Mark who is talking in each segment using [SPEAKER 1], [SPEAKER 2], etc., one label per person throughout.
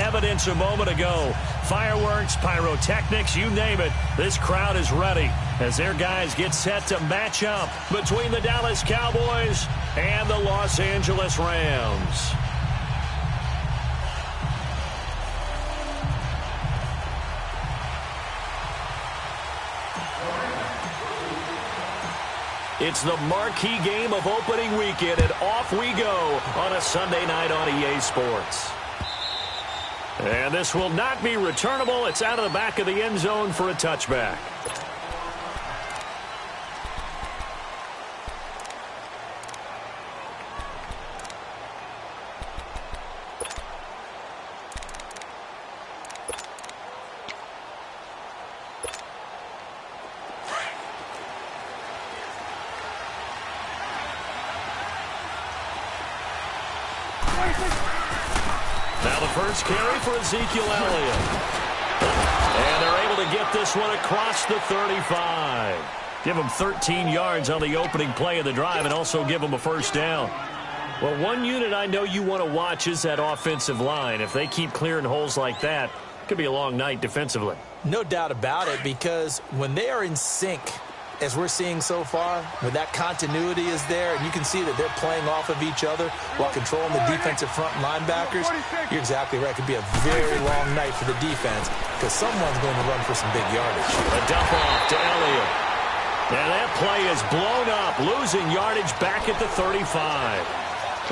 [SPEAKER 1] evidence a moment ago. Fireworks, pyrotechnics, you name it. This crowd is ready as their guys get set to match up between the Dallas Cowboys and the Los Angeles Rams. It's the marquee game of opening weekend, and off we go on a Sunday night on EA Sports. And this will not be returnable. It's out of the back of the end zone for a touchback. Now the first carry for Ezekiel Elliott. And they're able to get this one across the 35. Give them 13 yards on the opening play of the drive and also give them a first down. Well, one unit I know you want to watch is that offensive line. If they keep clearing holes like that, it could be a long night defensively.
[SPEAKER 2] No doubt about it, because when they are in sync, as we're seeing so far, where that continuity is there, and you can see that they're playing off of each other while controlling the defensive front linebackers, you're exactly right. It could be a very long night for the defense because someone's going to run for some big yardage.
[SPEAKER 1] A dump off to Elliott. And that play is blown up, losing yardage back at the 35.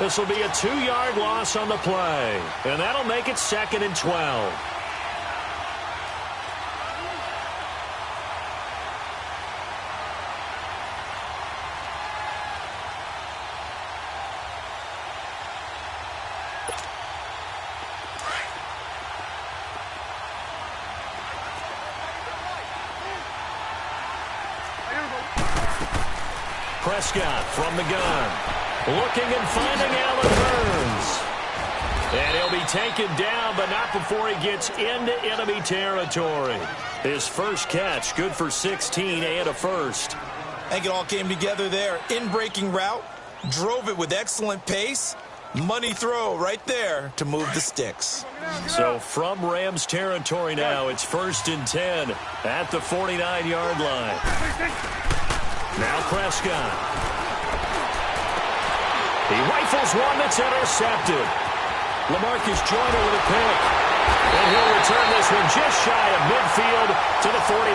[SPEAKER 1] This will be a 2-yard loss on the play, and that'll make it 2nd and 12. Prescott from the gun. Looking and finding Allen Burns. And he'll be taken down, but not before he gets into enemy territory. His first catch, good for 16 and a first.
[SPEAKER 2] I think it all came together there. In-breaking route, drove it with excellent pace. Money throw right there to move the sticks.
[SPEAKER 1] So from Rams territory now, it's 1st and 10 at the 49-yard line. Now Prescott. He rifles one that's intercepted. LaMarcus Joyner with a pick. And he'll return this one just shy of midfield to the 49.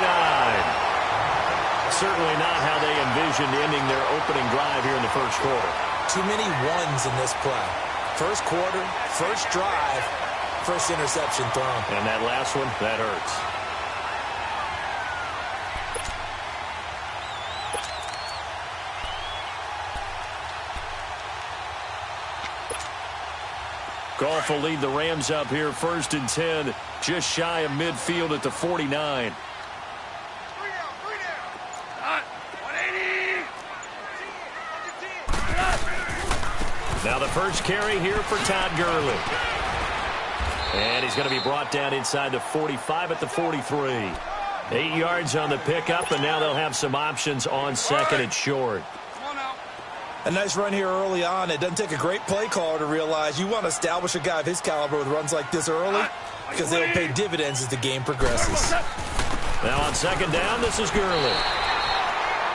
[SPEAKER 1] Certainly not how they envisioned ending their opening drive here in the first quarter.
[SPEAKER 2] Too many ones in this play. First quarter, first drive, first interception thrown.
[SPEAKER 1] And that last one, that hurts. Goff will lead the Rams up here, 1st and 10, just shy of midfield at the 49. Now the first carry here for Todd Gurley. And he's going to be brought down inside the 45 at the 43. 8 yards on the pickup, and now they'll have some options on 2nd and short.
[SPEAKER 2] A nice run here early on. It doesn't take a great play caller to realize you want to establish a guy of his caliber with runs like this early because they'll pay dividends as the game progresses.
[SPEAKER 1] Now on 2nd down, this is Gurley.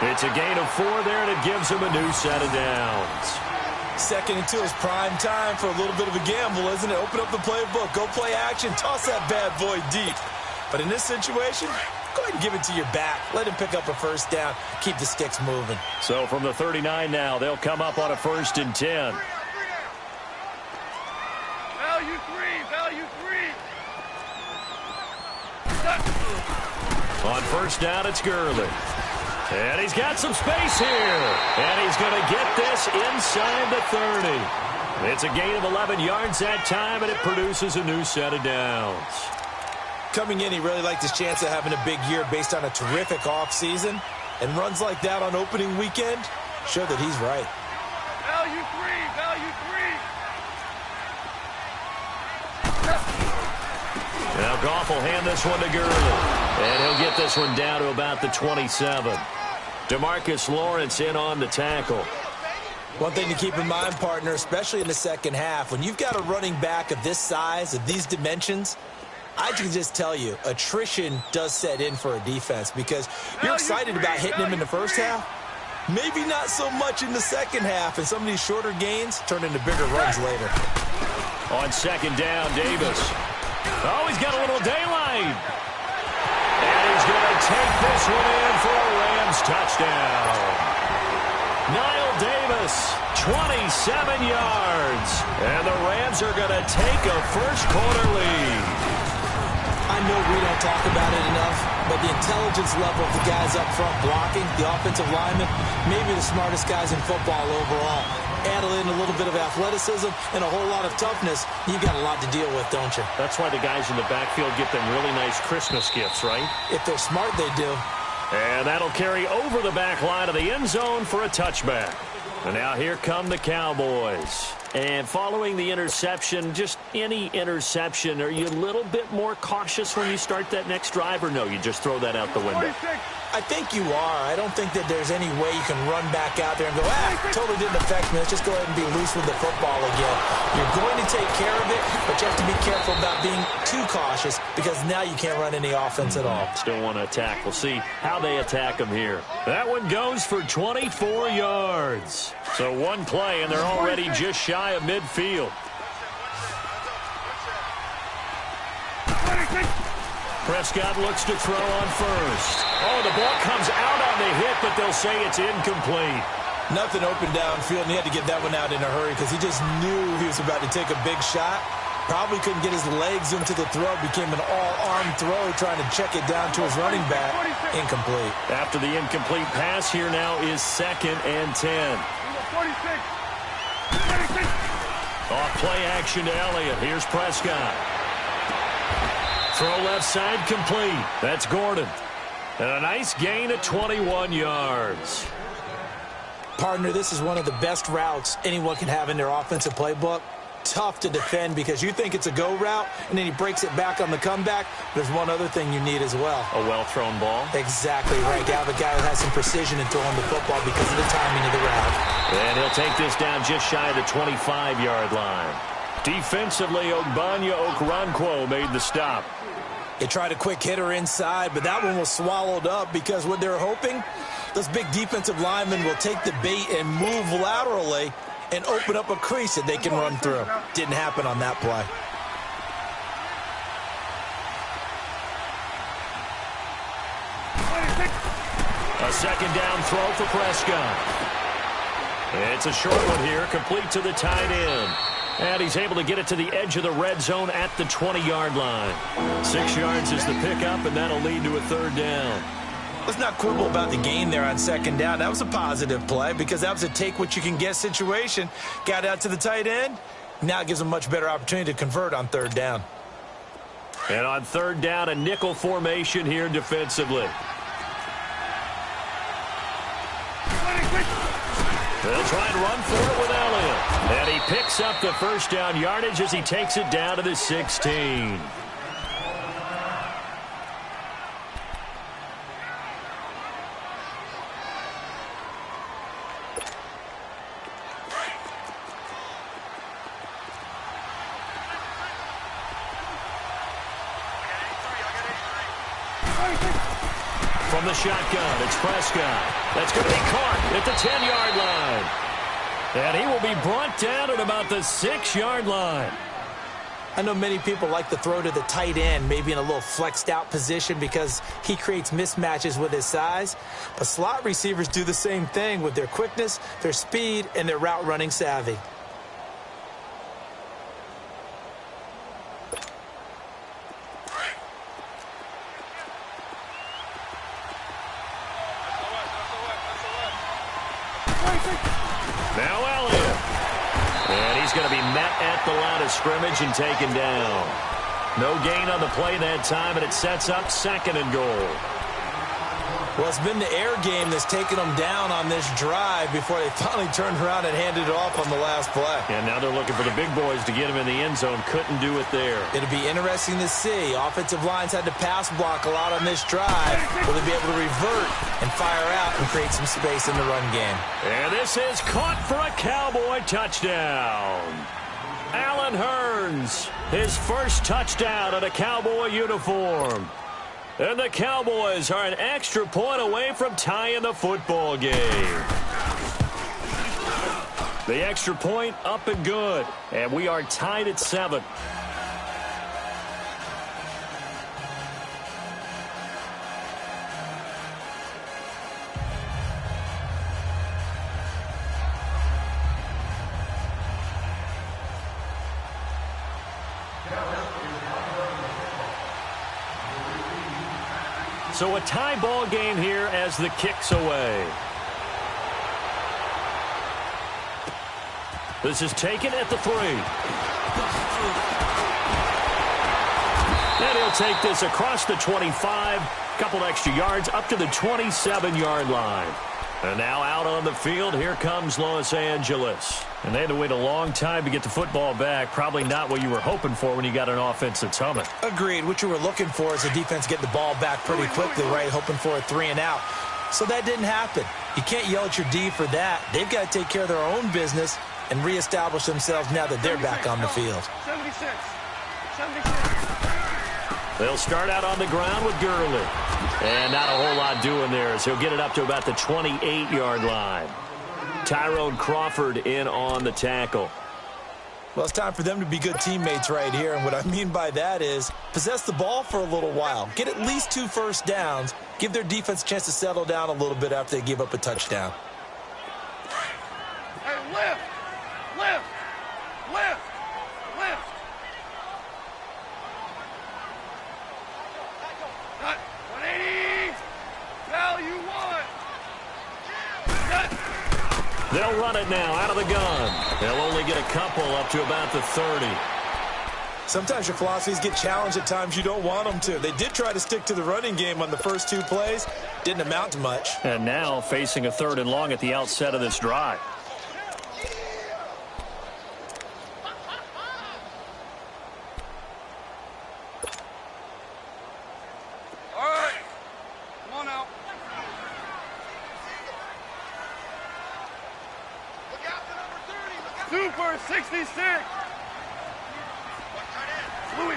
[SPEAKER 1] It's a gain of 4 there, and it gives him a new set of downs.
[SPEAKER 2] 2nd and 2 is prime time for a little bit of a gamble, isn't it? Open up the playbook, go play action, toss that bad boy deep. But in this situation, go ahead and give it to your back. Let him pick up a first down. Keep the sticks moving.
[SPEAKER 1] So from the 39 now, they'll come up on a 1st and 10.
[SPEAKER 3] Value three.
[SPEAKER 1] On 1st down, it's Gurley. And he's got some space here. And he's going to get this inside the 30. It's a gain of 11 yards that time, and it produces a new set of downs.
[SPEAKER 2] Coming in, he really liked his chance of having a big year based on a terrific offseason. And runs like that on opening weekend show that he's right.
[SPEAKER 3] Value three.
[SPEAKER 1] Now Goff will hand this one to Gurley. And he'll get this one down to about the 27. DeMarcus Lawrence in on the tackle.
[SPEAKER 2] One thing to keep in mind, partner, especially in the second half, when you've got a running back of this size, of these dimensions, I can just tell you, attrition does set in for a defense because you're excited about hitting him in the first half. Maybe not so much in the second half, and some of these shorter gains turn into bigger runs later.
[SPEAKER 1] On second down, Davis. Oh, he's got a little daylight. And he's going to take this one in for a Rams touchdown. Niall Davis, 27 yards. And the Rams are going to take a first-quarter lead.
[SPEAKER 2] I know we don't talk about it enough, but the intelligence level of the guys up front blocking, the offensive linemen, maybe the smartest guys in football overall. Add in a little bit of athleticism and a whole lot of toughness, you've got a lot to deal with, don't you?
[SPEAKER 1] That's why the guys in the backfield get them really nice Christmas gifts, right?
[SPEAKER 2] If they're smart, they do.
[SPEAKER 1] And that'll carry over the back line of the end zone for a touchback. And now here come the Cowboys. And following the interception, just any interception, are you a little bit more cautious when you start that next drive, or no, you just throw that out the window?
[SPEAKER 2] I think you are. I don't think that there's any way you can run back out there and go, totally didn't affect me. Let's just go ahead and be loose with the football again. You're going to take care of it, but you have to be careful about being too cautious because now you can't run any offense at all.
[SPEAKER 1] Still want to attack. We'll see how they attack them here. That one goes for 24 yards. So one play, and they're already just shy of midfield. Prescott looks to throw on first. Oh, the ball comes out on the hit, but they'll say it's incomplete.
[SPEAKER 2] Nothing open downfield, and he had to get that one out in a hurry because he just knew he was about to take a big shot. Probably couldn't get his legs into the throw. Became an all-arm throw, trying to check it down to his running back. Incomplete.
[SPEAKER 1] After the incomplete pass, here now is 2nd and 10.
[SPEAKER 3] 46.
[SPEAKER 1] Off play action to Elliott. Here's Prescott. Throw left side complete. That's Gordon. And a nice gain of 21 yards.
[SPEAKER 2] Partner, this is one of the best routes anyone can have in their offensive playbook. Tough to defend because you think it's a go route, and then he breaks it back on the comeback. There's one other thing you need as well.
[SPEAKER 1] A well-thrown ball.
[SPEAKER 2] Exactly right. You have a guy who has some precision in throwing the football because of the timing of the route.
[SPEAKER 1] And he'll take this down just shy of the 25-yard line. Defensively, Ogbanya Okoronkwo made the stop.
[SPEAKER 2] They tried a quick hitter inside, but that one was swallowed up because what they're hoping, those big defensive linemen will take the bait and move laterally and open up a crease that they can run through. Didn't happen on that play.
[SPEAKER 1] A second down throw for Prescott. It's a short one here, complete to the tight end. And he's able to get it to the edge of the red zone at the 20-yard line. 6 yards is the pickup, and that'll lead to a 3rd down.
[SPEAKER 2] Let's not quibble about the gain there on 2nd down. That was a positive play because that was a take-what-you-can-get situation. Got out to the tight end. Now it gives them a much better opportunity to convert on 3rd down.
[SPEAKER 1] And on 3rd down, a nickel formation here defensively. They'll try and run for it with Elliott. And he picks up the first down yardage as he takes it down to the 16. From the shotgun, it's Prescott. That's going to be caught at the 10-yard line. And he will be brought down at about the 6-yard line.
[SPEAKER 2] I know many people like to throw to the tight end, maybe in a little flexed out position because he creates mismatches with his size. But slot receivers do the same thing with their quickness, their speed, and their route running savvy.
[SPEAKER 1] Now Elliott. And he's going to be met at the line of scrimmage and taken down. No gain on the play that time, and it sets up 2nd and goal.
[SPEAKER 2] Well, it's been the air game that's taken them down on this drive before they finally turned around and handed it off on the last play.
[SPEAKER 1] And now they're looking for the big boys to get him in the end zone. Couldn't do it there.
[SPEAKER 2] It'll be interesting to see. Offensive lines had to pass block a lot on this drive. Will they be able to revert and fire out and create some space in the run game?
[SPEAKER 1] And this is caught for a Cowboy touchdown. Allen Hurns, his first touchdown in a Cowboy uniform. And the Cowboys are an extra point away from tying the football game. The extra point up and good. And we are tied at 7. So a tie ball game here as the kick's away. This is taken at the 3. And he'll take this across the 25. Couple extra yards up to the 27-yard line. And now out on the field, here comes Los Angeles. And they had to wait a long time to get the football back. Probably not what you were hoping for when you got an offense that's humming.
[SPEAKER 2] Agreed. What you were looking for is the defense get the ball back pretty quickly, right? Hoping for a 3 and out. So that didn't happen. You can't yell at your D for that. They've got to take care of their own business and reestablish themselves now that they're back on the field.
[SPEAKER 3] 76.
[SPEAKER 1] They'll start out on the ground with Gurley. And not a whole lot doing there as he'll get it up to about the 28-yard line. Tyrone Crawford in on the tackle.
[SPEAKER 2] Well, it's time for them to be good teammates right here. And what I mean by that is possess the ball for a little while. Get at least 2 first downs. Give their defense a chance to settle down a little bit after they give up a touchdown.
[SPEAKER 3] Hey, lift! Lift! Lift! Lift! Cut! 180! Value 1! Cut!
[SPEAKER 1] They'll run it now out of the gun. They'll only get a couple up to about the 30.
[SPEAKER 2] Sometimes your philosophies get challenged at times you don't want them to. They did try to stick to the running game on the first 2 plays. Didn't amount to much.
[SPEAKER 1] And now facing a 3rd and long at the outset of this drive.
[SPEAKER 3] All right. Come on now. Look out for number 30. Look out. Super 66. Louis.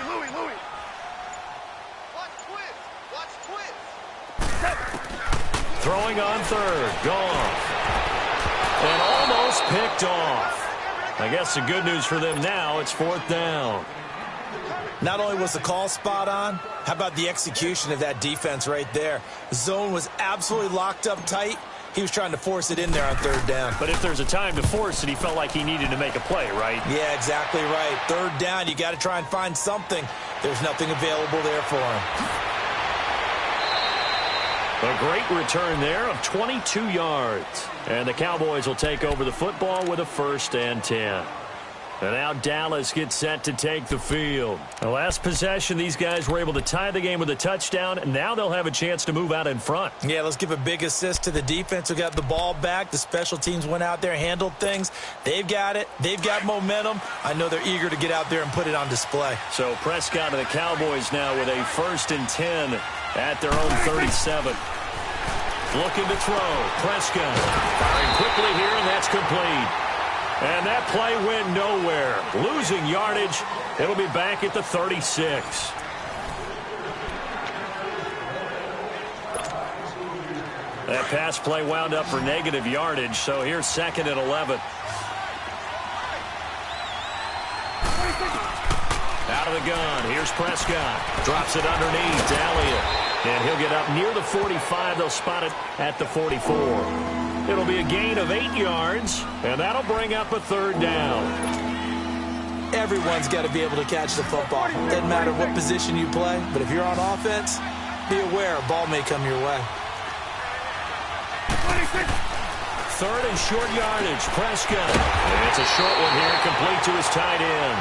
[SPEAKER 3] Watch twist.
[SPEAKER 1] Throwing on 3rd. Gone. And almost picked off. I guess the good news for them now, it's 4th down.
[SPEAKER 2] Not only was the call spot on, how about the execution of that defense right there? The zone was absolutely locked up tight. He was trying to force it in there on 3rd down.
[SPEAKER 1] But if there's a time to force it, he felt like he needed to make a play, right?
[SPEAKER 2] Yeah, exactly right. 3rd down, you got to try and find something. There's nothing available there for him.
[SPEAKER 1] A great return there of 22 yards. And the Cowboys will take over the football with a 1st and 10. And now Dallas gets set to take the field. The last possession, these guys were able to tie the game with a touchdown, and now they'll have a chance to move out in front.
[SPEAKER 2] Yeah, let's give a big assist to the defense who got the ball back. The special teams went out there, handled things. They've got it. They've got momentum. I know they're eager to get out there and put it on display.
[SPEAKER 1] So Prescott and the Cowboys now with a 1st and 10 at their own 37. Looking to throw. Prescott firing quickly here, and that's complete. And that play went nowhere. Losing yardage. It'll be back at the 36. That pass play wound up for negative yardage, so here's 2nd and 11. Out of the gun. Here's Prescott. Drops it underneath to Elliott. And he'll get up near the 45. They'll spot it at the 44. It'll be a gain of 8 yards, and that'll bring up a 3rd down.
[SPEAKER 2] Everyone's got to be able to catch the football. Doesn't matter what position you play, but if you're on offense, be aware a ball may come your way.
[SPEAKER 1] 3rd and short yardage. Prescott. And it's a short one here, complete to his tight end.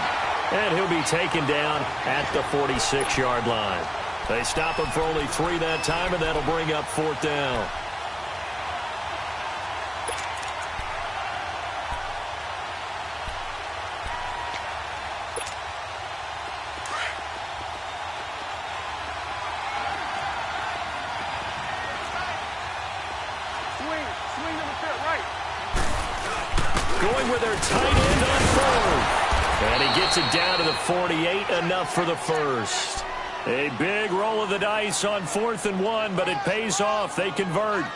[SPEAKER 1] And he'll be taken down at the 46-yard line. They stop him for only 3 that time, and that'll bring up 4th down.
[SPEAKER 3] Swing to the pit, right.
[SPEAKER 1] Going with their tight end on 4th. And he gets it down to the 48, enough for the first. A big roll of the dice on 4th and 1, but it pays off. They convert.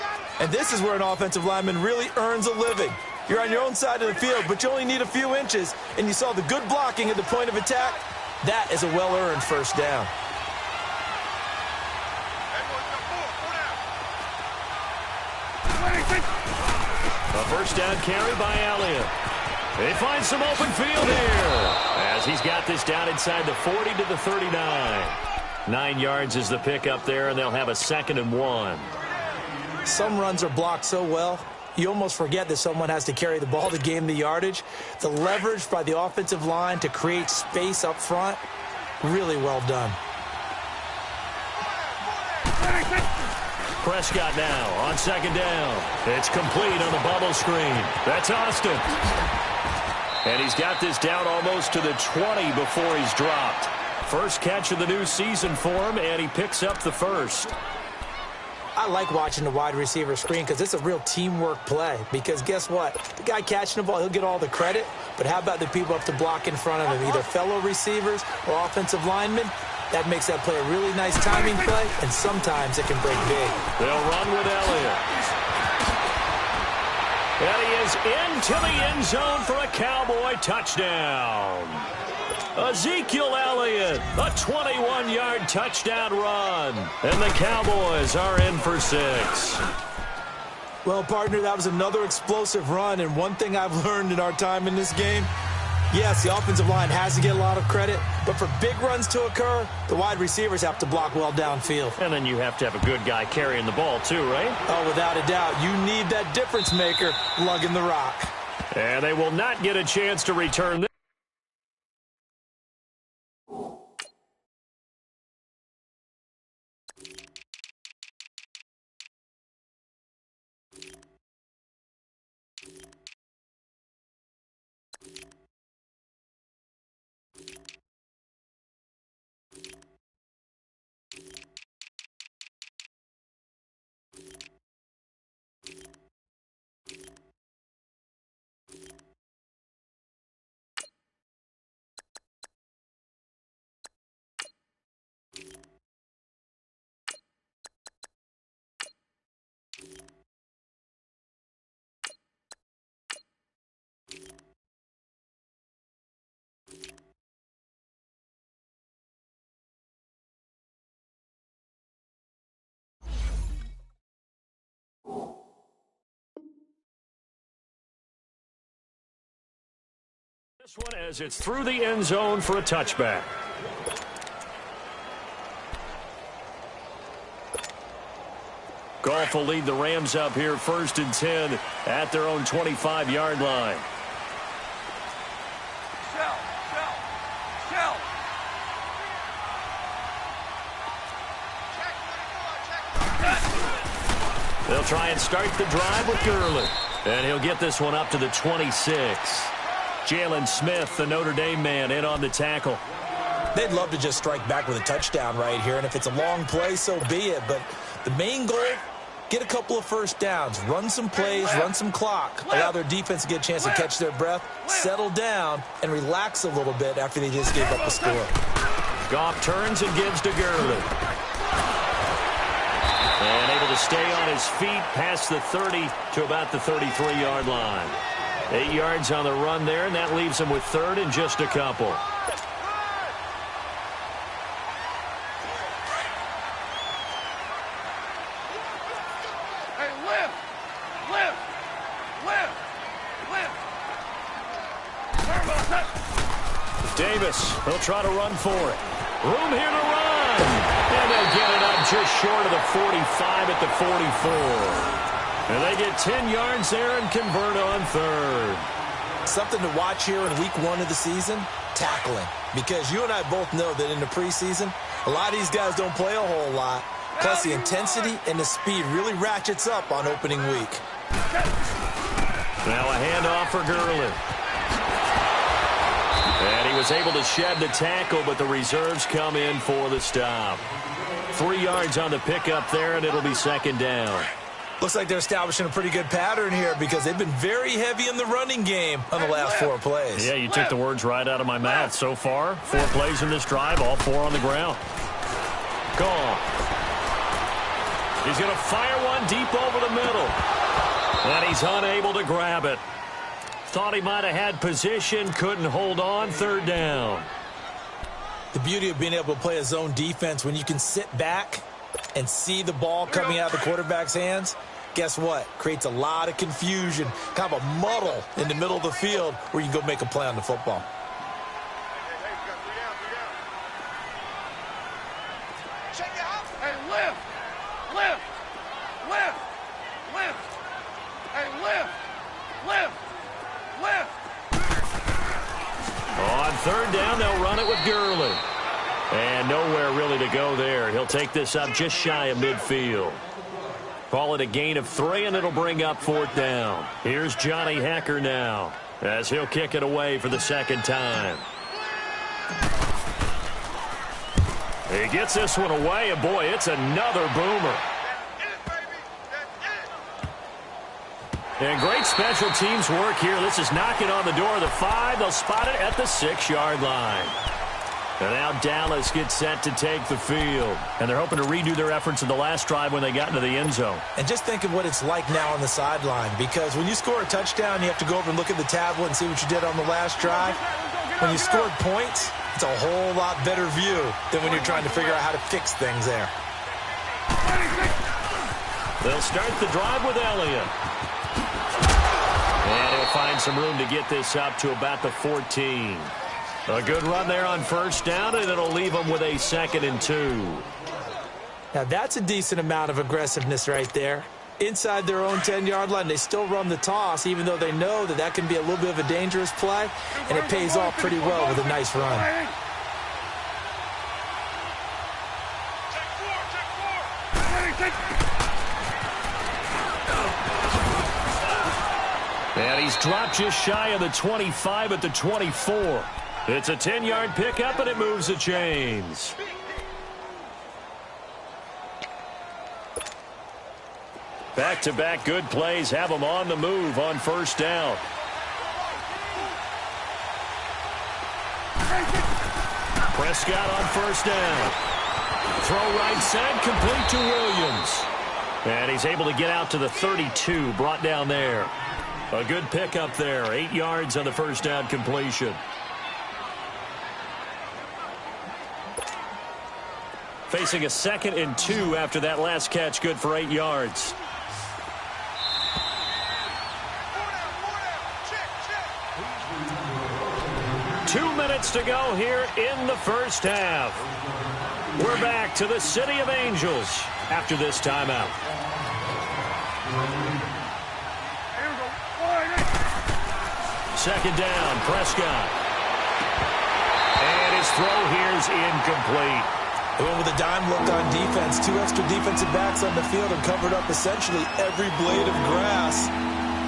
[SPEAKER 2] And this is where an offensive lineman really earns a living. You're on your own side of the field, but you only need a few inches, and you saw the good blocking at the point of attack. That is a well-earned first down.
[SPEAKER 1] A first down carry by Elliott. They find some open field here as he's got this down inside the 40 to the 39. 9 yards is the pickup there, and they'll have a 2nd and 1.
[SPEAKER 2] Some runs are blocked so well, you almost forget that someone has to carry the ball to gain the yardage. The leverage by the offensive line to create space up front, really well done.
[SPEAKER 1] Prescott now on 2nd down. It's complete on the bubble screen. That's Austin. And he's got this down almost to the 20 before he's dropped. First catch of the new season for him, and he picks up the first.
[SPEAKER 2] I like watching the wide receiver screen because it's a real teamwork play. Because guess what? The guy catching the ball, he'll get all the credit. But how about the people up to block in front of him, either fellow receivers or offensive linemen? That makes that play a really nice timing play, and sometimes it can break big.
[SPEAKER 1] They'll run with Elliott. And he is into the end zone for a Cowboy touchdown. Ezekiel Elliott, a 21-yard touchdown run. And the Cowboys are in for 6.
[SPEAKER 2] Well, partner, that was another explosive run, and one thing I've learned in our time in this game, yes, the offensive line has to get a lot of credit, but for big runs to occur, the wide receivers have to block well downfield.
[SPEAKER 1] And then you have to have a good guy carrying the ball too, right?
[SPEAKER 2] Oh, without a doubt. You need that difference maker lugging the rock.
[SPEAKER 1] And they will not get a chance to return this. This one as it's through the end zone for a touchback. Goff will lead the Rams up here 1st and 10 at their own 25-yard line.
[SPEAKER 3] Shell.
[SPEAKER 1] They'll try and start the drive with Gurley. And he'll get this one up to the 26. Jalen Smith, the Notre Dame man, in on the tackle.
[SPEAKER 2] They'd love to just strike back with a touchdown right here, and if it's a long play, so be it. But the main goal, get a couple of first downs, run some plays, run some clock, allow their defense to get a chance to catch their breath, settle down, and relax a little bit after they just gave up a score.
[SPEAKER 1] Goff turns and gives to Gurley. And able to stay on his feet past the 30 to about the 33-yard line. 8 yards on the run there, and that leaves him with 3rd and just a couple.
[SPEAKER 3] Hey, lift.
[SPEAKER 1] Davis, he'll try to run for it. Room here to run. And they'll get it up just short of the 45 at the 44. And they get 10 yards there and convert on 3rd.
[SPEAKER 2] Something to watch here in week 1 of the season, tackling. Because you and I both know that in the preseason, a lot of these guys don't play a whole lot. Plus, the intensity and the speed really ratchets up on opening week.
[SPEAKER 1] Now a handoff for Gurley. And he was able to shed the tackle, but the reserves come in for the stop. 3 yards on the pickup there, and it'll be second down.
[SPEAKER 2] Looks like they're establishing a pretty good pattern here because they've been very heavy in the running game on the last 4 plays.
[SPEAKER 1] Yeah, you took the words right out of my mouth. So far, 4 plays in this drive, all 4 on the ground. Gone. He's going to fire one deep over the middle. And he's unable to grab it. Thought he might have had position, couldn't hold on, third down.
[SPEAKER 2] The beauty of being able to play a zone defense when you can sit back and see the ball coming out of the quarterback's hands, guess what? Creates a lot of confusion, kind of a muddle in the middle of the field where you can go make a play on the football.
[SPEAKER 3] Hey, lift! Lift! Lift! Lift! Hey, lift! Lift! Lift!
[SPEAKER 1] On third down, they'll run it with Gurley. And nowhere really to go there. He'll take this up just shy of midfield. Call it a gain of 3, and it'll bring up 4th down. Here's Johnny Hecker now, as he'll kick it away for the second time. He gets this one away, and boy, it's another boomer. And great special teams work here. This is knocking on the door of the 5. They'll spot it at the 6-yard line. And now Dallas gets set to take the field. And they're hoping to redo their efforts in the last drive when they got into the end zone.
[SPEAKER 2] And just think of what it's like now on the sideline. Because when you score a touchdown, you have to go over and look at the tablet and see what you did on the last drive. When you scored points, it's a whole lot better view than when you're trying to figure out how to fix things there.
[SPEAKER 1] They'll start the drive with Elliott. And he'll find some room to get this up to about the 14. A good run there on first down, and it'll leave them with a 2nd and 2.
[SPEAKER 2] Now, that's a decent amount of aggressiveness right there. Inside their own 10-yard line, they still run the toss, even though they know that that can be a little bit of a dangerous play, and it pays off pretty well with a nice run.
[SPEAKER 1] And he's dropped just shy of the 25 at the 24. It's a 10-yard pickup, and it moves the chains. Back-to-back good plays have them on the move on first down. Prescott on first down. Throw right side, complete to Williams. And he's able to get out to the 32, brought down there. A good pickup there, 8 yards on the first down completion. Facing a 2nd and 2 after that last catch, good for 8 yards. Two minutes to go here in the first half. We're back to the City of Angels after this timeout. Second down, Prescott. And his throw here's incomplete.
[SPEAKER 2] They went with a dime look on defense. 2 extra defensive backs on the field and covered up essentially every blade of grass.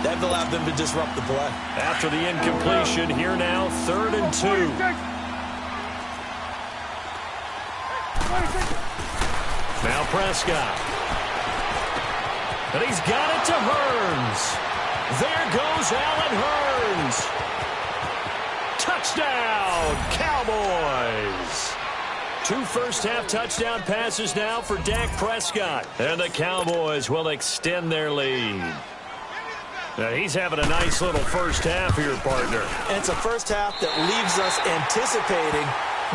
[SPEAKER 2] That allowed them to disrupt the play.
[SPEAKER 1] After the incompletion, here now, 3rd and 2. Now Prescott. And he's got it to Hearns. There goes Allen Hearns. Touchdown, Cowboys. 2 first-half touchdown passes now for Dak Prescott. And the Cowboys will extend their lead. Now he's having a nice little first half here, partner.
[SPEAKER 2] And it's a first half that leaves us anticipating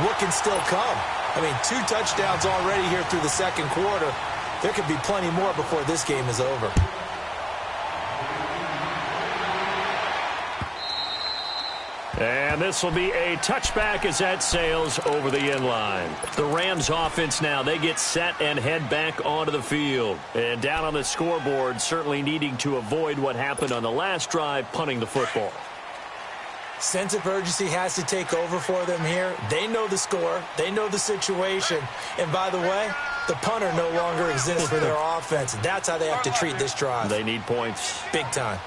[SPEAKER 2] what can still come. I mean, 2 touchdowns already here through the second quarter. There could be plenty more before this game is over.
[SPEAKER 1] And this will be a touchback as that sails over the end line. The Rams offense now, they get set and head back onto the field. And down on the scoreboard, certainly needing to avoid what happened on the last drive, punting the football.
[SPEAKER 2] Sense of urgency has to take over for them here. They know the score. They know the situation. And by the way, the punter no longer exists for their offense. That's how they have to treat this drive.
[SPEAKER 1] They need points.
[SPEAKER 2] Big time.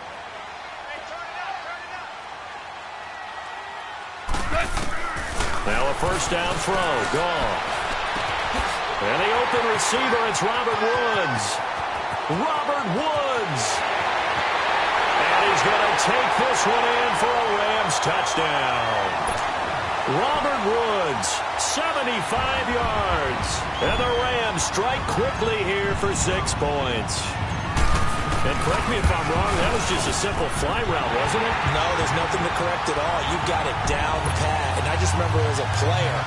[SPEAKER 1] Now a first down throw. Gone. And the open receiver, it's Robert Woods. Robert Woods. And he's going to take this one in for a Rams touchdown. Robert Woods, 75 yards. And the Rams strike quickly here for 6 points. And correct me if I'm wrong, that was just a simple fly route, wasn't it?
[SPEAKER 2] No, there's nothing to correct at all. You got it down pat. And I just remember as a player,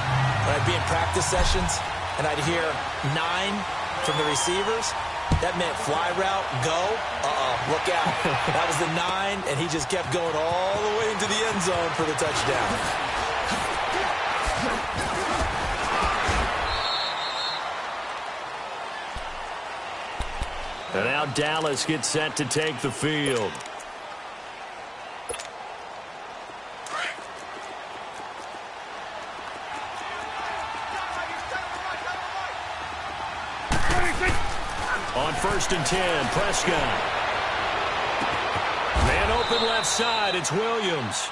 [SPEAKER 2] when I'd be in practice sessions, and I'd hear 9 from the receivers, that meant fly route, go, look out. That was the 9, and he just kept going all the way into the end zone for the touchdown.
[SPEAKER 1] And now Dallas gets set to take the field. On 1st and 10, Prescott. Man open left side, it's Williams.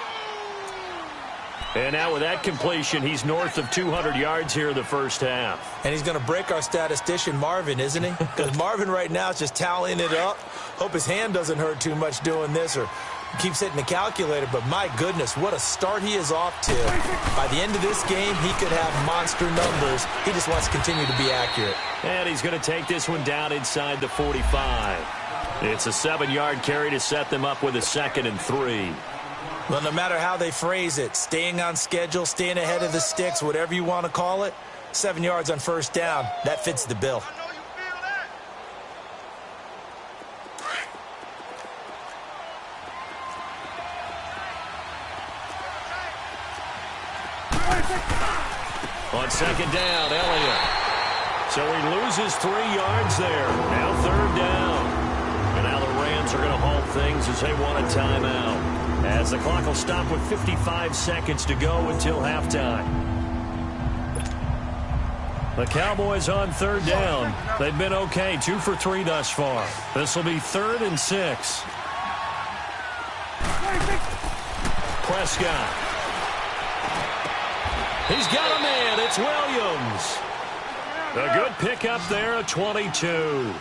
[SPEAKER 1] And now with that completion, he's north of 200 yards here in the first half.
[SPEAKER 2] And he's going to break our statistician, Marvin, isn't he? Because Marvin right now is just tallying it up. Hope his hand doesn't hurt too much doing this or keeps hitting the calculator. But my goodness, what a start he is off to. By the end of this game, he could have monster numbers. He just wants to continue to be accurate.
[SPEAKER 1] And he's going to take this one down inside the 45. It's a 7-yard carry to set them up with a 2nd and 3.
[SPEAKER 2] Well, no matter how they phrase it, staying on schedule, staying ahead of the sticks, whatever you want to call it, 7 yards on 1st down, that fits the bill.
[SPEAKER 1] On 2nd down, Elliott. So he loses 3 yards there. Now 3rd down. And now the Rams are going to halt things as they want a timeout. As the clock will stop with 55 seconds to go until halftime. The Cowboys on 3rd down. They've been okay, 2 for 3 thus far. This will be 3rd and 6. Prescott. He's got a man. It's Williams. A good pickup there, a 22.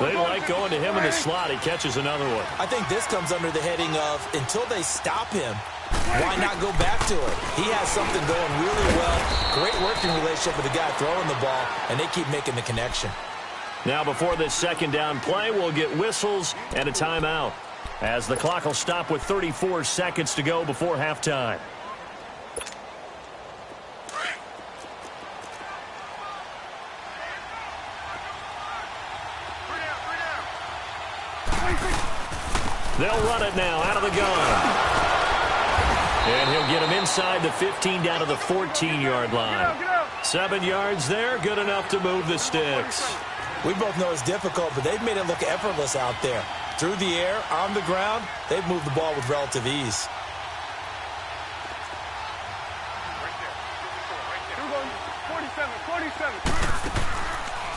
[SPEAKER 1] They like going to him in the slot. He catches another one.
[SPEAKER 2] I think this comes under the heading of until they stop him, why not go back to it? He has something going really well. Great working relationship with the guy throwing the ball, and they keep making the connection.
[SPEAKER 1] Now before this 2nd down play, we'll get whistles and a timeout as the clock will stop with 34 seconds to go before halftime. They'll run it now out of the gun. And he'll get him inside the 15 down to the 14-yard line. 7 yards there, good enough to move the sticks.
[SPEAKER 2] We both know it's difficult, but they've made it look effortless out there. Through the air, on the ground, they've moved the ball with relative ease.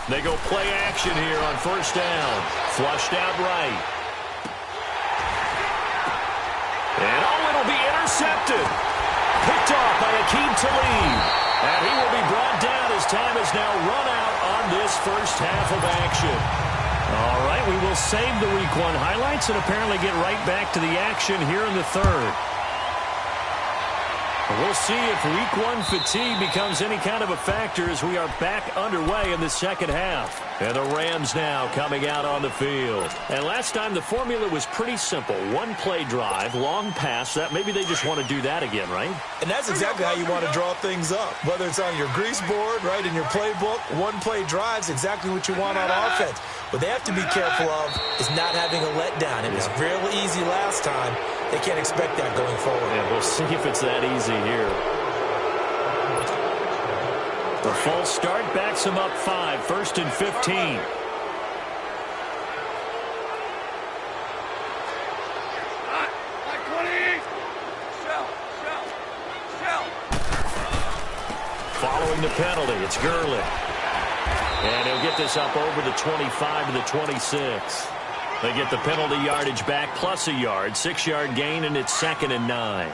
[SPEAKER 1] They go play action here on 1st down. Flushed out right. And it'll be intercepted. Picked off by Akeem Talib. And he will be brought down as time is now run out on this first half of action. All right, we will save the Week 1 highlights and apparently get right back to the action here in the 3rd. We'll see if Week 1 fatigue becomes any kind of a factor as we are back underway in the 2nd half. And the Rams now coming out on the field. And last time the formula was pretty simple. 1-play drive, long pass. That maybe they just want to do that again, right?
[SPEAKER 2] And that's exactly how you want to draw things up. Whether it's on your grease board, right, in your playbook, 1-play drive's exactly what you want on offense. What they have to be careful of is not having a letdown. It was real easy last time. They can't expect that going forward.
[SPEAKER 1] Yeah, we'll see if it's that easy here. The false start backs him up 5, 1st and 15. calling the penalty. It's Gurley. And he'll get this up over the 25 to the 26. They get the penalty yardage back plus a yard. 6-yard gain, and it's 2nd and 9.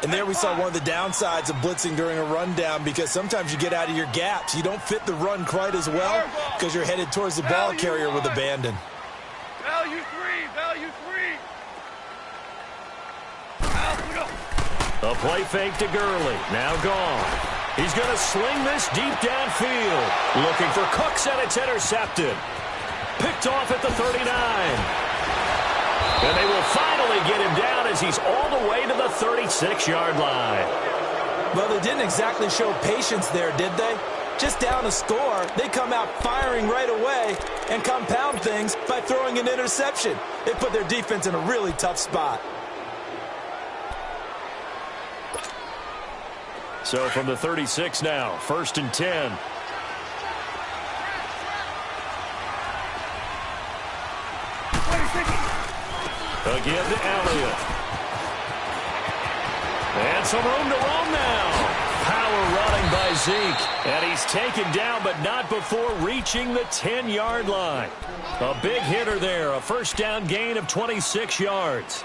[SPEAKER 2] And there we saw one of the downsides of blitzing during a rundown, because sometimes you get out of your gaps. You don't fit the run quite as well because you're headed towards the ball carrier with abandon.
[SPEAKER 3] Value 3, value 3.
[SPEAKER 1] A play fake to Gurley. Now gone. He's going to sling this deep downfield. Looking for Cooks, and it's intercepted. Picked off at the 39. And they will finally get him down as he's all the way to the 36-yard line.
[SPEAKER 2] Well, they didn't exactly show patience there, did they? Just down a score, they come out firing right away and compound things by throwing an interception. They put their defense in a really tough spot.
[SPEAKER 1] So from the 36 now, 1st and 10. Again to Elliott. And some room to roam now. Power running by Zeke. And he's taken down, but not before reaching the 10-yard line. A big hitter there. A 1st down gain of 26 yards.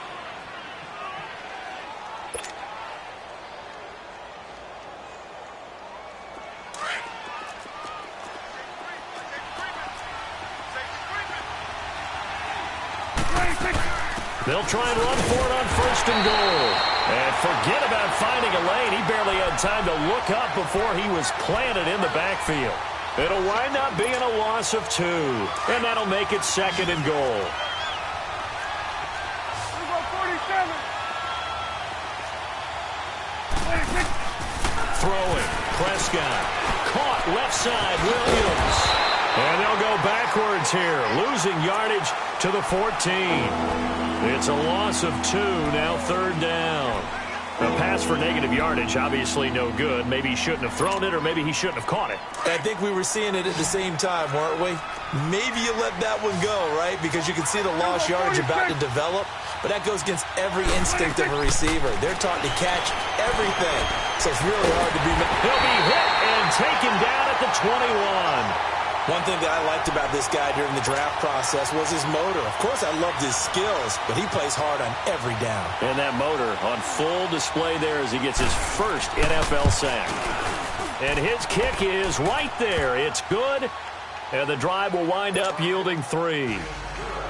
[SPEAKER 1] They'll try and run for it on 1st and goal. And forget about finding a lane. He barely had time to look up before he was planted in the backfield. It'll wind up being a loss of 2. And that'll make it 2nd and goal. Throwing. Prescott. Caught left side. Williams. And they'll go backwards here. Losing yardage to the 14. It's a loss of 2, now 3rd down. A pass for negative yardage, obviously no good. Maybe he shouldn't have thrown it, or maybe he shouldn't have caught it.
[SPEAKER 2] I think we were seeing it at the same time, weren't we? Maybe you let that one go, right? Because you can see the lost yardage about to develop. But that goes against every instinct of a receiver. They're taught to catch everything. So it's really hard to be...
[SPEAKER 1] He'll be hit and taken down at the 21.
[SPEAKER 2] One thing that I liked about this guy during the draft process was his motor. Of course, I loved his skills, but he plays hard on every down.
[SPEAKER 1] And that motor on full display there as he gets his first NFL sack. And his kick is right there. It's good, and the drive will wind up yielding 3.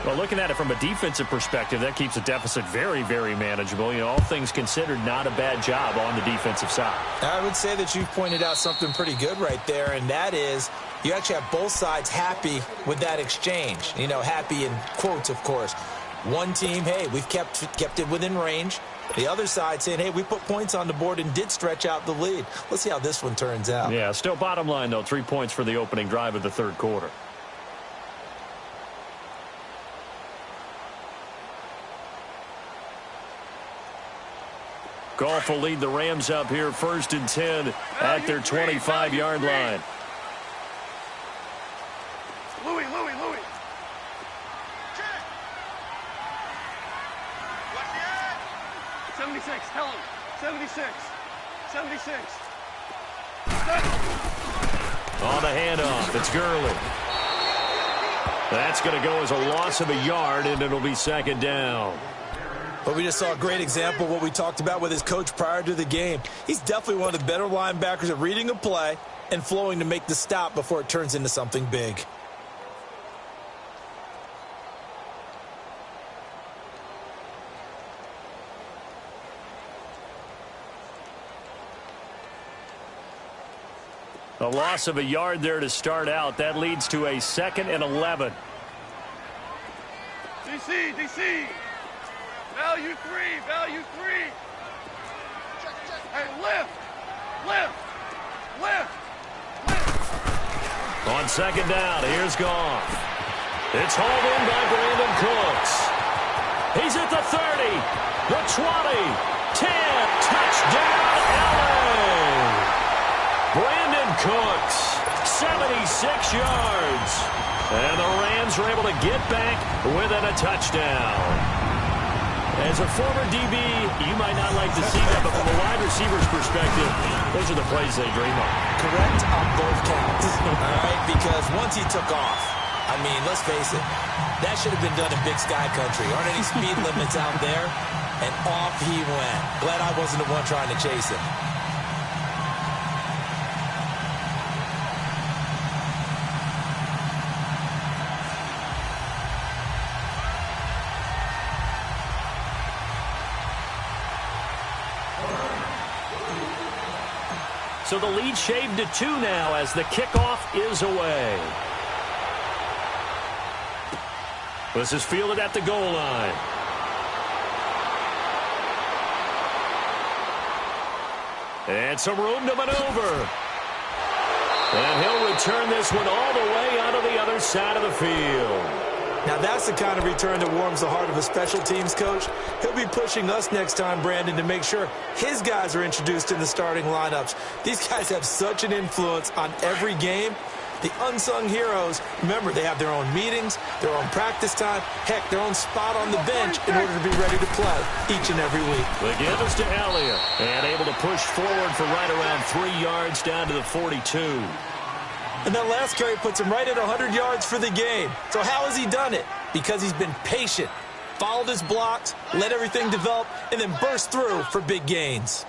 [SPEAKER 1] Well, looking at it from a defensive perspective, that keeps the deficit very, very manageable. You know, all things considered, not a bad job on the defensive side. I
[SPEAKER 2] would say that you've pointed out something pretty good right there, and that is you actually have both sides happy with that exchange. You know, happy in quotes, of course. One team, hey, we've kept it within range. The other side saying, hey, we put points on the board and did stretch out the lead. Let's see how this one turns out.
[SPEAKER 1] Yeah, still bottom line, though, 3 points for the opening drive of the 3rd quarter. Goff will lead the Rams up here 1st and 10 at their 25-yard line.
[SPEAKER 3] Louis. 76, tell him. 76.
[SPEAKER 1] On the handoff, it's Gurley. That's going to go as a loss of a yard, and it'll be 2nd down.
[SPEAKER 2] But we just saw a great example of what we talked about with his coach prior to the game. He's definitely one of the better linebackers at reading a play and flowing to make the stop before it turns into something big.
[SPEAKER 1] A loss of a yard there to start out. That leads to a 2nd and 11.
[SPEAKER 3] DC. Value 3. Hey, lift.
[SPEAKER 1] On 2nd down, here's Goff. It's hauled in by Brandon Cooks. He's at the 30, the 20, 10, touchdown, LA. Brandon Cooks, 76 yards. And the Rams are able to get back within a touchdown. As a former DB, you might not like to see that, but from a wide receiver's perspective, those are the plays they dream of.
[SPEAKER 2] Correct on both counts. All right, because once he took off, I mean, let's face it, that should have been done in Big Sky Country. Aren't any speed limits out there? And off he went. Glad I wasn't the one trying to chase him.
[SPEAKER 1] So the lead shaved to 2 now as the kickoff is away. This is fielded at the goal line. And some room to maneuver. And he'll return this one all the way onto the other side of the field.
[SPEAKER 2] Now that's the kind of return that warms the heart of a special teams coach. He'll be pushing us next time, Brandon, to make sure his guys are introduced in the starting lineups. These guys have such an influence on every game. The unsung heroes, remember, they have their own meetings, their own practice time, heck, their own spot on the bench in order to be ready to play each and every week.
[SPEAKER 1] The give is to Elliott, and able to push forward for right around 3 yards down to the 42.
[SPEAKER 2] And that last carry puts him right at 100 yards for the game. So how has he done it? Because he's been patient, followed his blocks, let everything develop, and then burst through for big gains.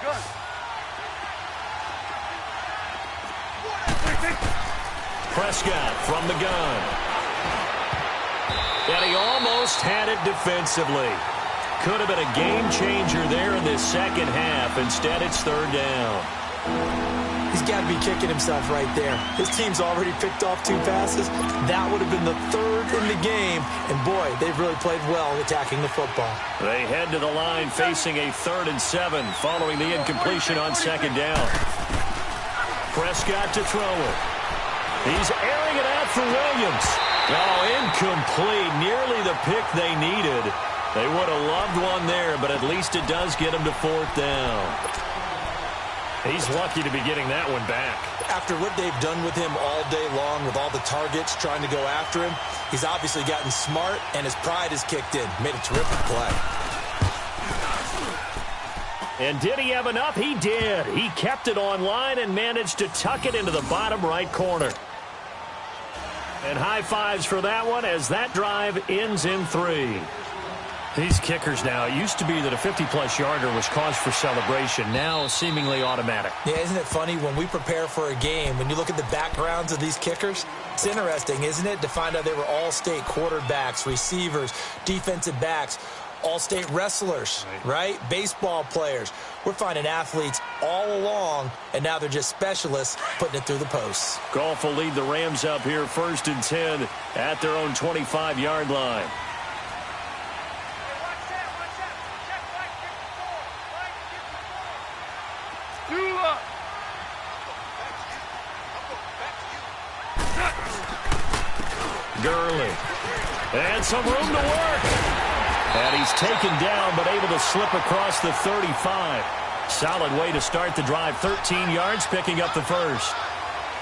[SPEAKER 3] Gun.
[SPEAKER 1] Prescott from the gun. And he almost had it defensively. Could have been a game changer there in this second half. Instead, it's third down.
[SPEAKER 2] He's got to be kicking himself right there. His team's already picked off 2 passes. That would have been the 3rd in the game. And, boy, they've really played well attacking the football.
[SPEAKER 1] They head to the line facing a 3rd and 7 following the incompletion on second down. Prescott to throw it. He's airing it out for Williams. Oh, incomplete. Nearly the pick they needed. They would have loved one there, but at least it does get him to 4th down. He's lucky to be getting that one back.
[SPEAKER 2] After what they've done with him all day long with all the targets trying to go after him, he's obviously gotten smart, and his pride has kicked in. Made a terrific play.
[SPEAKER 1] And did he have enough? He did. He kept it on line and managed to tuck it into the bottom right corner. And high fives for that one as that drive ends in 3. These kickers now, it used to be that a 50-plus yarder was cause for celebration. Now seemingly automatic.
[SPEAKER 2] Yeah, isn't it funny when we prepare for a game, when you look at the backgrounds of these kickers? It's interesting, isn't it, to find out they were all-state quarterbacks, receivers, defensive backs, all-state wrestlers, right? Baseball players. We're finding athletes all along, and now they're just specialists putting it through the posts.
[SPEAKER 1] Goff will lead the Rams up here 1st and 10 at their own 25-yard line. Gurley. And some room to work. And he's taken down, but able to slip across the 35. Solid way to start the drive. 13 yards, picking up the first.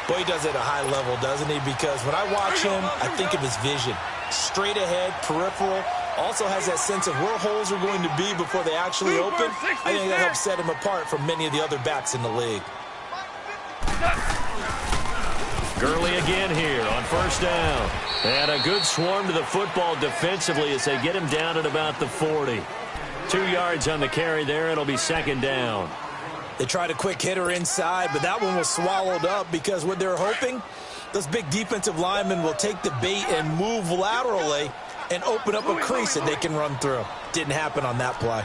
[SPEAKER 2] Boy, he does it at a high level, doesn't he? Because when I watch him, I think of his vision. Straight ahead, peripheral. Also has that sense of where holes are going to be before they actually open. I think that helps set him apart from many of the other backs in the league.
[SPEAKER 1] Gurley again here on 1st down. And a good swarm to the football defensively as they get him down at about the 40. 2 yards on the carry there. It'll be 2nd down.
[SPEAKER 2] They tried a quick hitter inside, but that one was swallowed up because what they're hoping, those big defensive linemen will take the bait and move laterally and open up a crease that they can run through. Didn't happen on that play.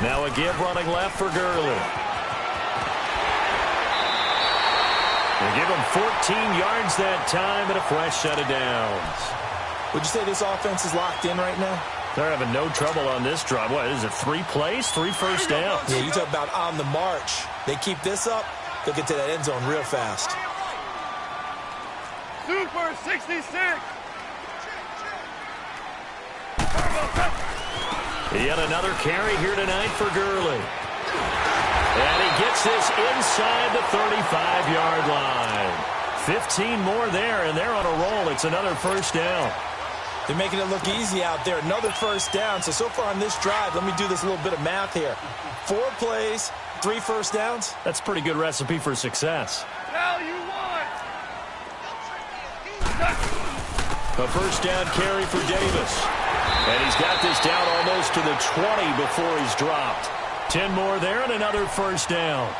[SPEAKER 1] Now a give running left for Gurley. They give him 14 yards that time and a fresh set of downs.
[SPEAKER 2] Would you say this offense is locked in right now?
[SPEAKER 1] They're having no trouble on this drive. What is it, 3 plays, 3 first downs?
[SPEAKER 2] Yeah, you talk about on the march. They keep this up, He'll get to that end zone real fast.
[SPEAKER 3] Super 66.
[SPEAKER 1] Yet another carry here tonight for Gurley. And he gets this inside the 35-yard line. 15 more there, and they're on a roll. It's another first down.
[SPEAKER 2] They're making it look easy out there. Another first down. So far on this drive, let me do this little bit of math here. 4 plays, 3 first downs.
[SPEAKER 1] That's a pretty good recipe for success.
[SPEAKER 3] Now you want.
[SPEAKER 1] A first down carry for Davis. And he's got this down almost to the 20 before he's dropped. 10 more there and another first down.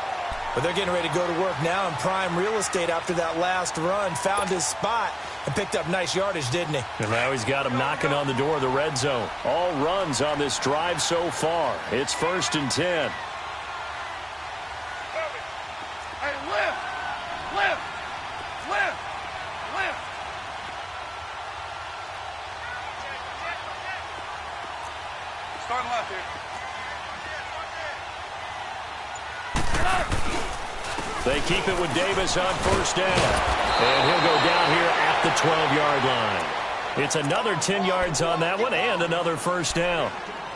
[SPEAKER 2] But they're getting ready to go to work now in prime real estate after that last run. Found his spot and picked up nice yardage, didn't he?
[SPEAKER 1] And now he's got him knocking on the door of the red zone. All runs on this drive so far. It's 1st and 10.
[SPEAKER 3] Hey, lift. Starting left here.
[SPEAKER 1] They keep it with Davis on first down. And he'll go down here at the 12-yard line. It's another 10 yards on that one and another first down.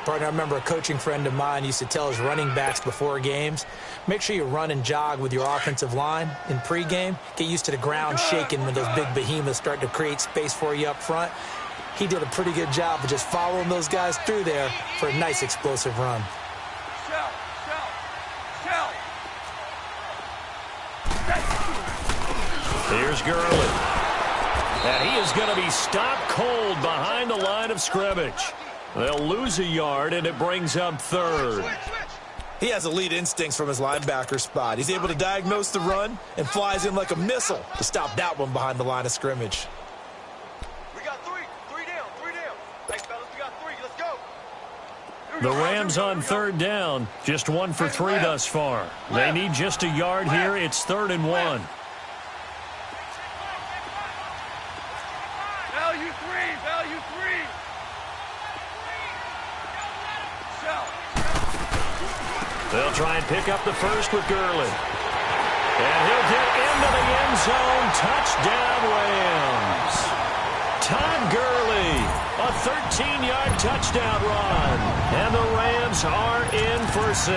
[SPEAKER 2] Partner, I remember a coaching friend of mine used to tell his running backs before games, make sure you run and jog with your offensive line in pregame. Get used to the ground shaking when those big behemoths start to create space for you up front. He did a pretty good job of just following those guys through there for a nice explosive run.
[SPEAKER 3] Shell.
[SPEAKER 1] Here's Gurley. And he is going to be stopped cold behind the line of scrimmage. They'll lose a yard, and it brings up 3rd.
[SPEAKER 2] He has elite instincts from his linebacker spot. He's able to diagnose the run and flies in like a missile to stop that one behind the line of scrimmage.
[SPEAKER 3] We got 3 down. Thanks, fellas. We got 3. Let's go.
[SPEAKER 1] The Rams on 3rd down, just 1 for 3 thus far. They need just a yard here. It's 3rd and 1.
[SPEAKER 3] Value 3. Shell.
[SPEAKER 1] They'll try and pick up the first with Gurley. And he'll get into the end zone. Touchdown, Rams. Todd Gurley, a 13-yard touchdown run. And the Rams are in for 6.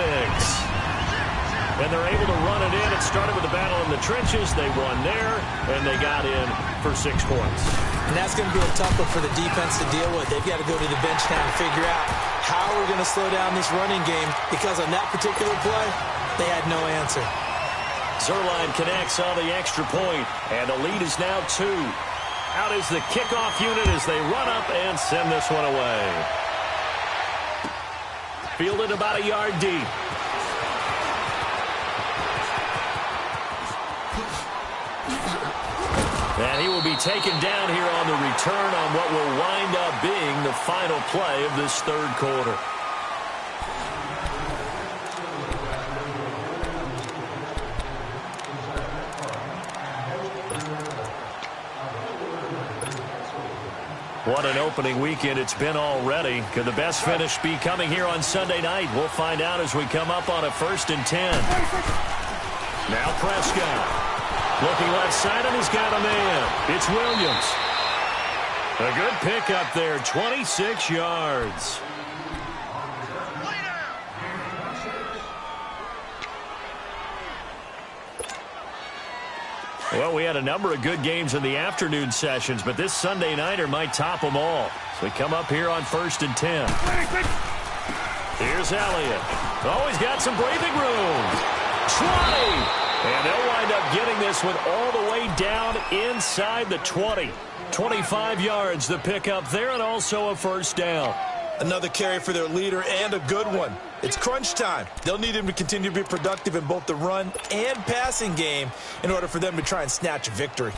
[SPEAKER 1] And they're able to run it in. It started with a battle in the trenches. They won there, and they got in for 6 points.
[SPEAKER 2] And that's going to be a tough one for the defense to deal with. They've got to go to the bench now and figure out how we're going to slow down this running game, because on that particular play, they had no answer.
[SPEAKER 1] Zerline connects on the extra point, and the lead is now 2. Out is the kickoff unit as they run up and send this one away. Fielded about a yard deep. And he will be taken down here on the return on what will wind up being the final play of this 3rd quarter. What an opening weekend it's been already. Could the best finish be coming here on Sunday night? We'll find out as we come up on a 1st and 10. Now Prescott. Looking left side, and he's got a man. It's Williams. A good pickup there, 26 yards. Well, we had a number of good games in the afternoon sessions, but this Sunday nighter might top them all. So we come up here on 1st and 10. Here's Elliott. Oh, he's got some breathing room. 20. And they'll wind up getting this one all the way down inside the 20. 25 yards the pickup there, and also a first down.
[SPEAKER 2] Another carry for their leader, and a good one. It's crunch time. They'll need him to continue to be productive in both the run and passing game in order for them to try and snatch a victory.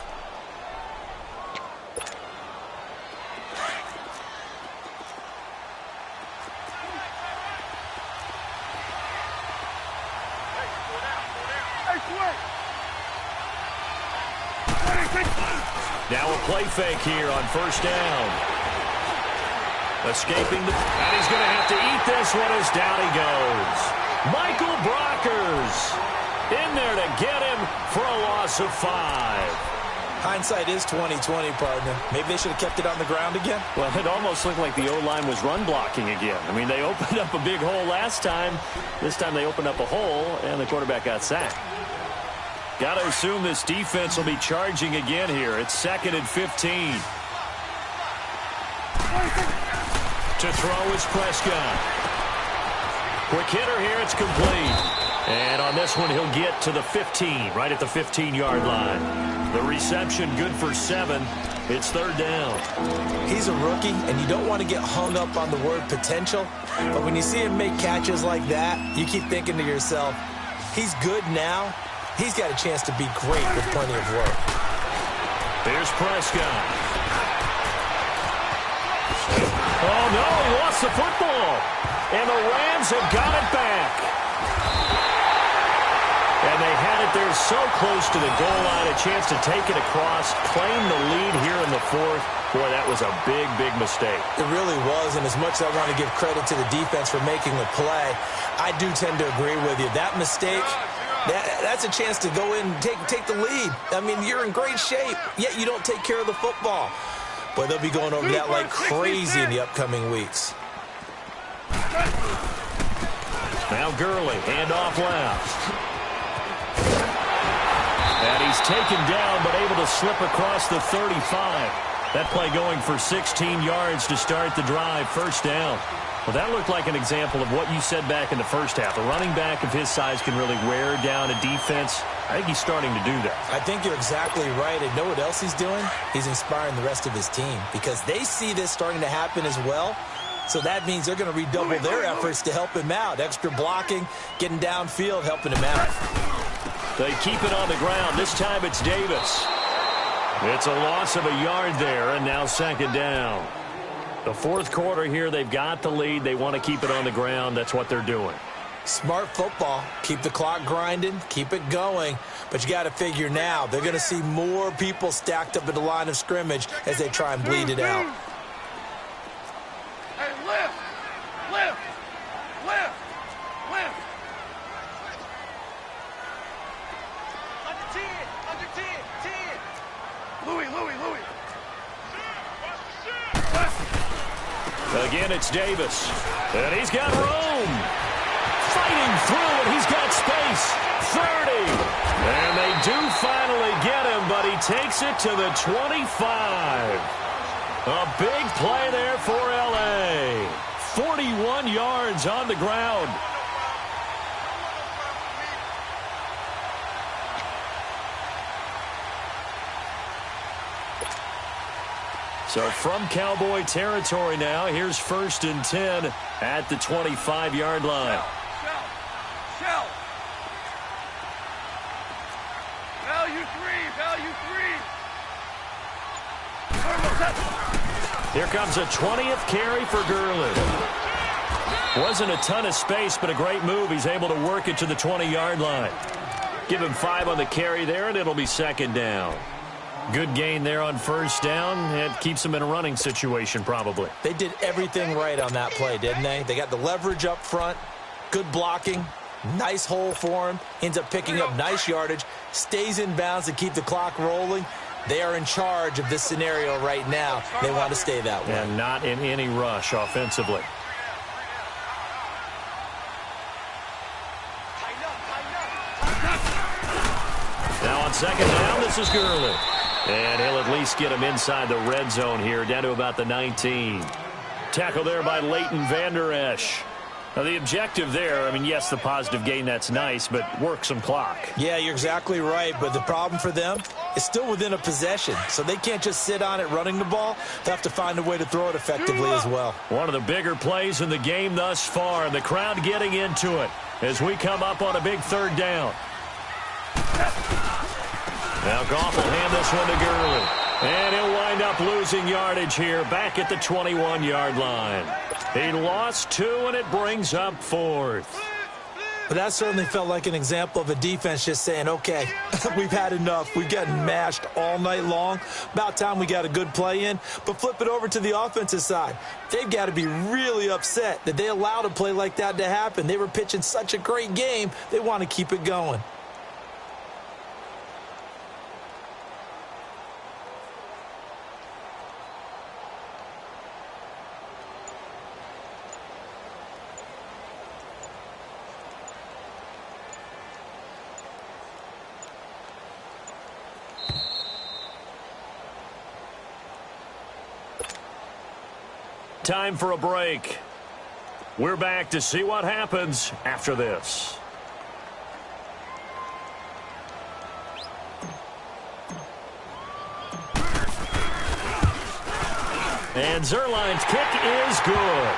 [SPEAKER 1] Now a play fake here on first down. Escaping, and he's going to have to eat this one as down he goes. Michael Brockers. In there to get him for a loss of 5.
[SPEAKER 2] Hindsight is 20/20, partner. Maybe they should have kept it on the ground again.
[SPEAKER 1] Well, it almost looked like the O-line was run blocking again. I mean, they opened up a big hole last time. This time they opened up a hole, and the quarterback got sacked. Got to assume this defense will be charging again here. It's 2nd and 15. To throw is Prescott. Quick hitter here. It's complete. And on this one, he'll get to the 15, right at the 15-yard line. The reception good for 7. It's 3rd down.
[SPEAKER 2] He's a rookie, and you don't want to get hung up on the word potential. But when you see him make catches like that, you keep thinking to yourself, he's good now. He's got a chance to be great with plenty of work.
[SPEAKER 1] Here's Prescott. Oh, no, he lost the football. And the Rams have got it back. And they had it there so close to the goal line, a chance to take it across, claim the lead here in the 4th. Boy, that was a big, big mistake.
[SPEAKER 2] It really was, and as much as I want to give credit to the defense for making the play, I do tend to agree with you. That mistake, that's a chance to go in and take the lead. I mean, you're in great shape, yet you don't take care of the football. Boy, they'll be going over that like crazy in the upcoming weeks.
[SPEAKER 1] Now Gurley, handoff left. And he's taken down, but able to slip across the 35. That play going for 16 yards to start the drive. 1st down. Well, that looked like an example of what you said back in the first half. A running back of his size can really wear down a defense. I think he's starting to do that. I
[SPEAKER 2] think you're exactly right. And know what else he's doing? He's inspiring the rest of his team because they see this starting to happen as well. So that means they're going to redouble their efforts to help him out. Extra blocking, getting downfield, helping him out.
[SPEAKER 1] They keep it on the ground. This time it's Davis. It's a loss of a yard there, and now 2nd down. The 4th quarter here, they've got the lead. They want to keep it on the ground. That's what they're doing.
[SPEAKER 2] Smart football. Keep the clock grinding. Keep it going. But you got to figure now, they're going to see more people stacked up at the line of scrimmage as they try and bleed it out.
[SPEAKER 3] Hey, lift! Lift! Lift! Lift! Under 10! Louis!
[SPEAKER 1] Again, it's Davis. And he's got room. Fighting through, and he's got space. 30. And they do finally get him, but he takes it to the 25. A big play there for L.A. 41 yards on the ground. So from Cowboy territory now, here's 1st and 10 at the 25-yard line.
[SPEAKER 3] Shell. Value three.
[SPEAKER 1] Here comes a 20th carry for Gurley. Wasn't a ton of space, but a great move. He's able to work it to the 20-yard line. Give him 5 on the carry there, and it'll be 2nd down. Good gain there on 1st down. It keeps them in a running situation, probably.
[SPEAKER 2] They did everything right on that play, didn't they? They got the leverage up front, good blocking, nice hole for him, ends up picking up nice yardage, stays in bounds to keep the clock rolling. They are in charge of this scenario right now. They want to stay that way.
[SPEAKER 1] And not in any rush offensively. Now on 2nd down, this is Gurley. And he'll at least get him inside the red zone here, down to about the 19. Tackle there by Leighton Vander Esch. Now, the objective there, I mean, yes, the positive gain, that's nice, but work some clock.
[SPEAKER 2] Yeah, you're exactly right, but the problem for them is still within a possession, so they can't just sit on it running the ball. They have to find a way to throw it effectively as well.
[SPEAKER 1] One of the bigger plays in the game thus far, and the crowd getting into it as we come up on a big 3rd down. Now Goff will hand this one to Gurley. And he'll wind up losing yardage here back at the 21-yard line. He lost 2, and it brings up 4th.
[SPEAKER 2] But that certainly felt like an example of a defense just saying, okay, we've had enough. We've gotten mashed all night long. About time we got a good play in. But flip it over to the offensive side. They've got to be really upset that they allowed a play like that to happen. They were pitching such a great game, they want to keep it going.
[SPEAKER 1] time for a break. We're back to see what happens after this. And Zerline's kick is good.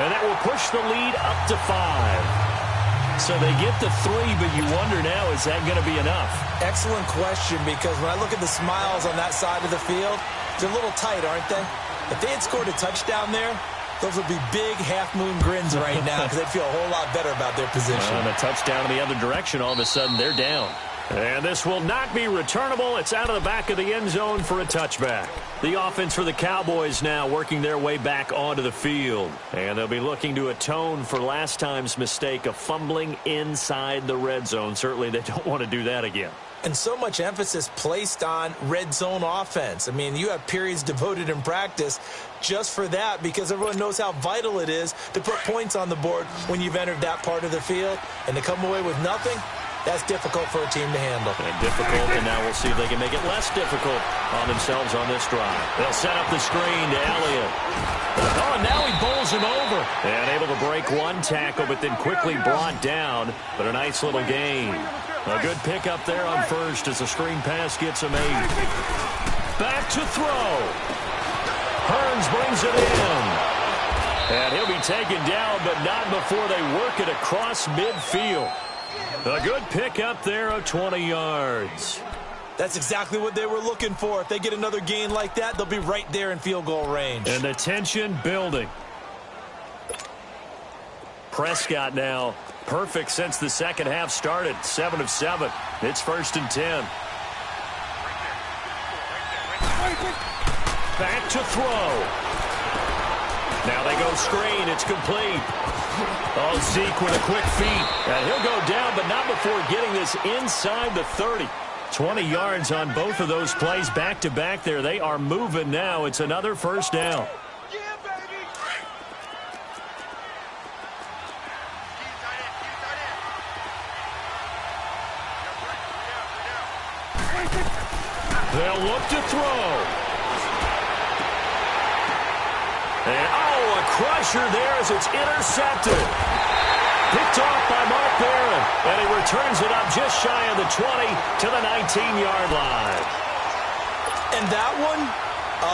[SPEAKER 1] And that will push the lead up to 5. So they get the 3, but you wonder now, is that going to be enough?
[SPEAKER 2] Excellent question, because when I look at the smiles on that side of the field, they're a little tight, aren't they? If they had scored a touchdown there, those would be big half-moon grins right now because they'd feel a whole lot better about their position.
[SPEAKER 1] And a touchdown in the other direction, all of a sudden they're down. And this will not be returnable. It's out of the back of the end zone for a touchback. The offense for the Cowboys now working their way back onto the field. And they'll be looking to atone for last time's mistake of fumbling inside the red zone. Certainly they don't want to do that again.
[SPEAKER 2] And so much emphasis placed on red zone offense. I mean, you have periods devoted in practice just for that because everyone knows how vital it is to put points on the board when you've entered that part of the field. And to come away with nothing, that's difficult for a team to handle.
[SPEAKER 1] And difficult, and now we'll see if they can make it less difficult on themselves on this drive. They'll set up the screen to Elliott. Oh, and now he bowls him over. And able to break one tackle, but then quickly brought down. But a nice little gain. A good pickup there on first as the screen pass gets him 8. Back to throw. Hearns brings it in. And he'll be taken down, but not before they work it across midfield. A good pickup there of 20 yards.
[SPEAKER 2] That's exactly what they were looking for. If they get another gain like that, they'll be right there in field goal range.
[SPEAKER 1] And the tension building. Prescott now perfect since the second half started. 7 of 7. It's 1st and 10. Back to throw. Now they go screen. It's complete. Oh, Zeke with a quick feed. And he'll go down, but not before getting this inside the 30. 20 yards on both of those plays back-to-back there. They are moving now. It's another first down. They'll look to throw. And, a crusher there as it's intercepted. Picked off by Mark Barron. And he returns it up just shy of the 20 to the 19-yard line.
[SPEAKER 2] And that one,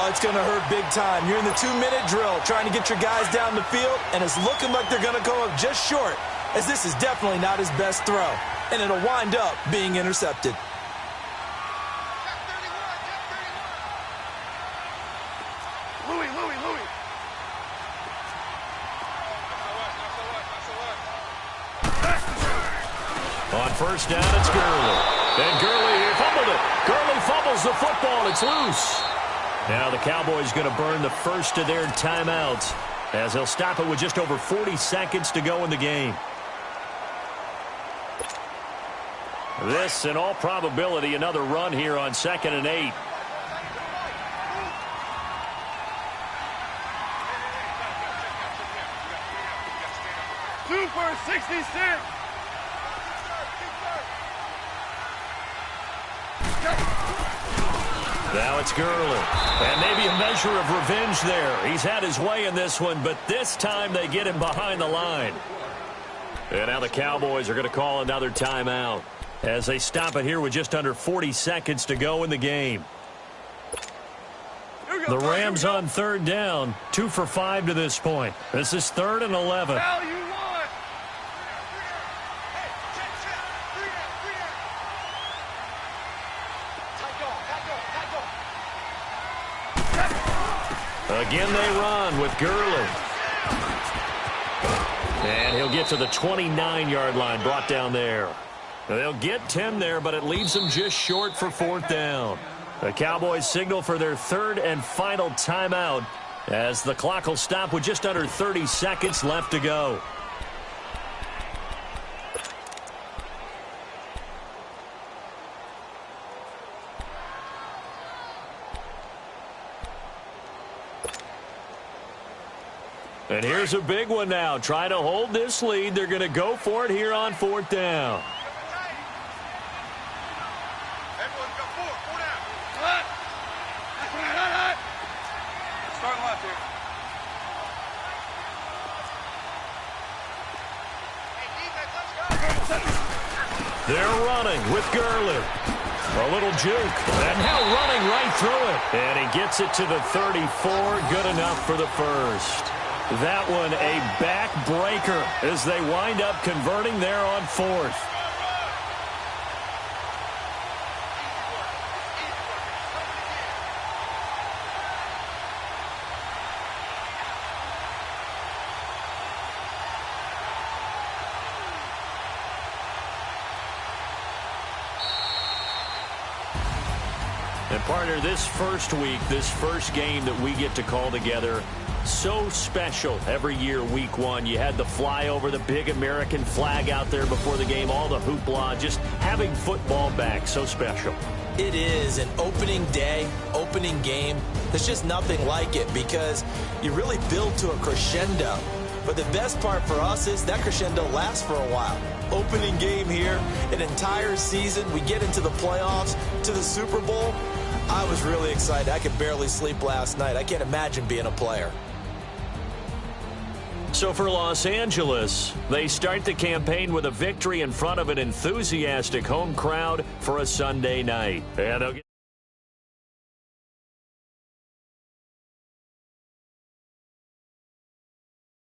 [SPEAKER 2] it's going to hurt big time. You're in the 2-minute drill trying to get your guys down the field, and it's looking like they're going to go up just short, as this is definitely not his best throw. And it'll wind up being intercepted.
[SPEAKER 1] On first down, it's Gurley. And Gurley fumbled it. Gurley fumbles the football. It's loose. Now the Cowboys going to burn the first of their timeouts as they'll stop it with just over 40 seconds to go in the game. This, in all probability, another run here on 2nd and 8.
[SPEAKER 3] Super 66.
[SPEAKER 1] Now it's Gurley. And maybe a measure of revenge there. He's had his way in this one, but this time they get him behind the line. And now the Cowboys are going to call another timeout as they stop it here with just under 40 seconds to go in the game. The Rams on 3rd down, 2 for 5 to this point. This is 3rd and 11. Again they run with Gurley. And he'll get to the 29-yard line, brought down there. They'll get 10 there, but it leaves them just short for 4th down. The Cowboys signal for their 3rd and final timeout as the clock will stop with just under 30 seconds left to go. And here's a big one now. Trying to hold this lead. They're going to go for it here on 4th down.
[SPEAKER 3] Everyone's got 4 down. Start left here.
[SPEAKER 1] They're running with Gurley. A little juke. And now running right through it. And he gets it to the 34. Good enough for the first. That one a backbreaker as they wind up converting there on fourth. And partner, this first week, this first game that we get to call together, so special every year, week one. You had the flyover, the big American flag out there before the game, all the hoopla, just having football back, so special.
[SPEAKER 2] It is an opening day, opening game. There's just nothing like it because you really build to a crescendo. But the best part for us is that crescendo lasts for a while. Opening game here, an entire season. We get into the playoffs, to the Super Bowl. I was really excited. I could barely sleep last night. I can't imagine being a player.
[SPEAKER 1] So for Los Angeles, they start the campaign with a victory in front of an enthusiastic home crowd for a Sunday night. And they'll get